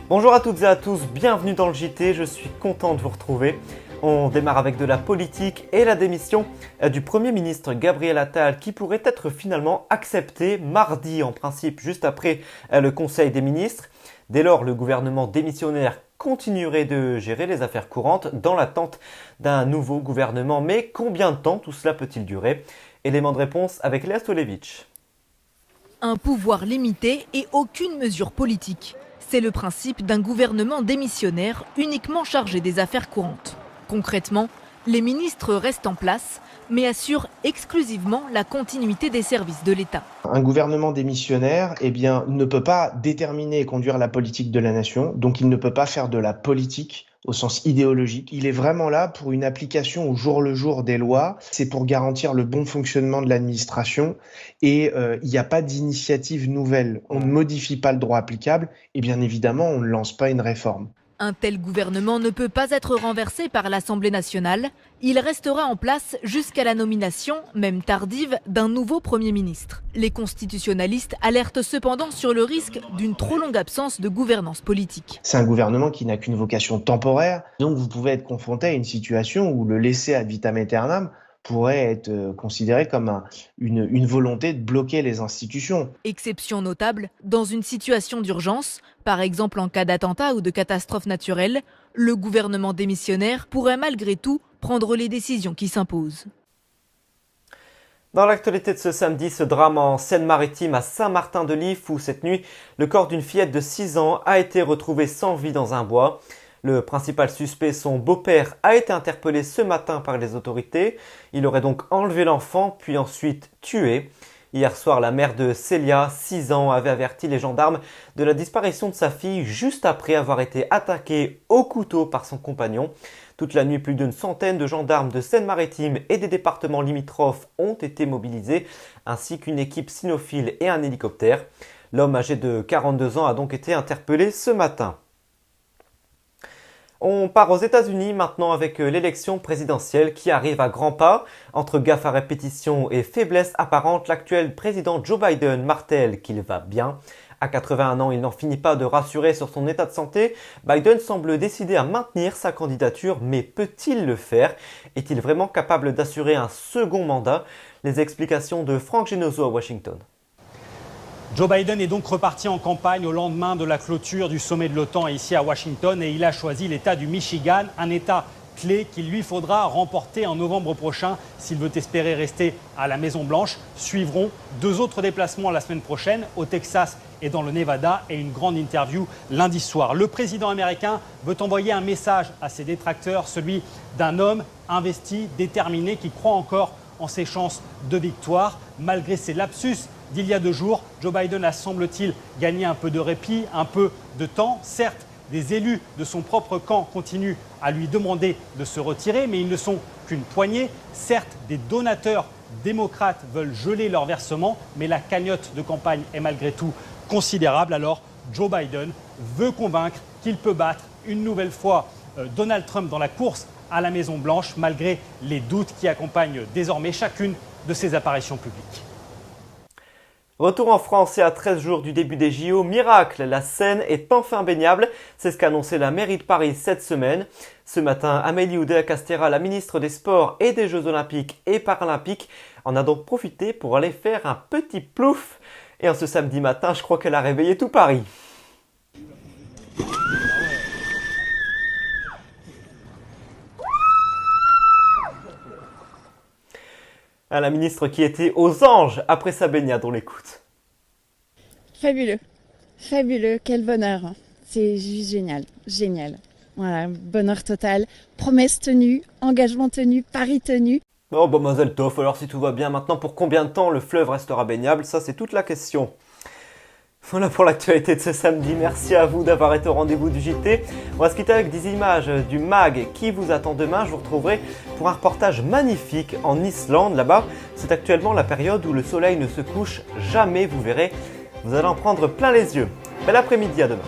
Bonjour à toutes et à tous, bienvenue dans le JT, je suis content de vous retrouver. On démarre avec de la politique et la démission du Premier ministre Gabriel Attal qui pourrait être finalement acceptée mardi en principe juste après le Conseil des ministres. Dès lors, le gouvernement démissionnaire continuerait de gérer les affaires courantes dans l'attente d'un nouveau gouvernement. Mais combien de temps tout cela peut-il durer? Élément de réponse avec Léa Stolevitch. Un pouvoir limité et aucune mesure politique. C'est le principe d'un gouvernement démissionnaire uniquement chargé des affaires courantes. Concrètement, les ministres restent en place, mais assurent exclusivement la continuité des services de l'État. Un gouvernement démissionnaire ne peut pas déterminer et conduire la politique de la nation, donc il ne peut pas faire de la politique au sens idéologique. Il est vraiment là pour une application au jour le jour des lois. C'est pour garantir le bon fonctionnement de l'administration et il n'y a pas d'initiative nouvelle. On ne modifie pas le droit applicable et bien évidemment, on ne lance pas une réforme. Un tel gouvernement ne peut pas être renversé par l'Assemblée nationale. Il restera en place jusqu'à la nomination, même tardive, d'un nouveau Premier ministre. Les constitutionnalistes alertent cependant sur le risque d'une trop longue absence de gouvernance politique. C'est un gouvernement qui n'a qu'une vocation temporaire, donc vous pouvez être confronté à une situation où le laisser ad vitam aeternam pourrait être considéré comme une volonté de bloquer les institutions. Exception notable, dans une situation d'urgence, par exemple en cas d'attentat ou de catastrophe naturelle, le gouvernement démissionnaire pourrait malgré tout prendre les décisions qui s'imposent. Dans l'actualité de ce samedi, ce drame en Seine-Maritime à Saint-Martin-de-Lif où cette nuit, le corps d'une fillette de 6 ans a été retrouvé sans vie dans un bois. Le principal suspect, son beau-père, a été interpellé ce matin par les autorités. Il aurait donc enlevé l'enfant, puis ensuite tué. Hier soir, la mère de Célia, 6 ans, avait averti les gendarmes de la disparition de sa fille juste après avoir été attaquée au couteau par son compagnon. Toute la nuit, plus d'une centaine de gendarmes de Seine-Maritime et des départements limitrophes ont été mobilisés, ainsi qu'une équipe cynophile et un hélicoptère. L'homme âgé de 42 ans a donc été interpellé ce matin. On part aux États-Unis maintenant avec l'élection présidentielle qui arrive à grands pas. Entre gaffes à répétition et faiblesse apparente, l'actuel président Joe Biden martèle qu'il va bien. À 81 ans, il n'en finit pas de rassurer sur son état de santé. Biden semble décidé à maintenir sa candidature, mais peut-il le faire? Est-il vraiment capable d'assurer un second mandat? Les explications de Franck Genozo à Washington. Joe Biden est donc reparti en campagne au lendemain de la clôture du sommet de l'OTAN ici à Washington et il a choisi l'État du Michigan, un État clé qu'il lui faudra remporter en novembre prochain s'il veut espérer rester à la Maison-Blanche. Suivront 2 autres déplacements la semaine prochaine au Texas et dans le Nevada et une grande interview lundi soir. Le président américain veut envoyer un message à ses détracteurs, celui d'un homme investi, déterminé, qui croit encore en ses chances de victoire. Malgré ses lapsus d'il y a 2 jours, Joe Biden a, semble-t-il, gagné un peu de répit, un peu de temps. Certes, des élus de son propre camp continuent à lui demander de se retirer, mais ils ne sont qu'une poignée. Certes, des donateurs démocrates veulent geler leur versement, mais la cagnotte de campagne est malgré tout considérable. Alors, Joe Biden veut convaincre qu'il peut battre une nouvelle fois Donald Trump dans la course à la Maison-Blanche, malgré les doutes qui accompagnent désormais chacune de ses apparitions publiques. Retour en France et à 13 jours du début des JO, miracle, la Seine est enfin baignable. C'est ce qu'a annoncé la mairie de Paris cette semaine. Ce matin, Amélie Oudéa-Castéra, la ministre des Sports et des Jeux Olympiques et Paralympiques, en a donc profité pour aller faire un petit plouf. Et en ce samedi matin, je crois qu'elle a réveillé tout Paris. La ministre qui était aux anges après sa baignade, on l'écoute. Fabuleux, fabuleux, quel bonheur. C'est juste génial, génial. Voilà, bonheur total, promesse tenue, engagement tenu, pari tenu. Oh bah mazel tov, alors si tout va bien, maintenant pour combien de temps le fleuve restera baignable? Ça c'est toute la question. Voilà pour l'actualité de ce samedi, merci à vous d'avoir été au rendez-vous du JT. On va se quitter avec des images du MAG qui vous attend demain. Je vous retrouverai pour un reportage magnifique en Islande. Là-bas, c'est actuellement la période où le soleil ne se couche jamais, vous verrez. Vous allez en prendre plein les yeux. Bel après-midi, à demain.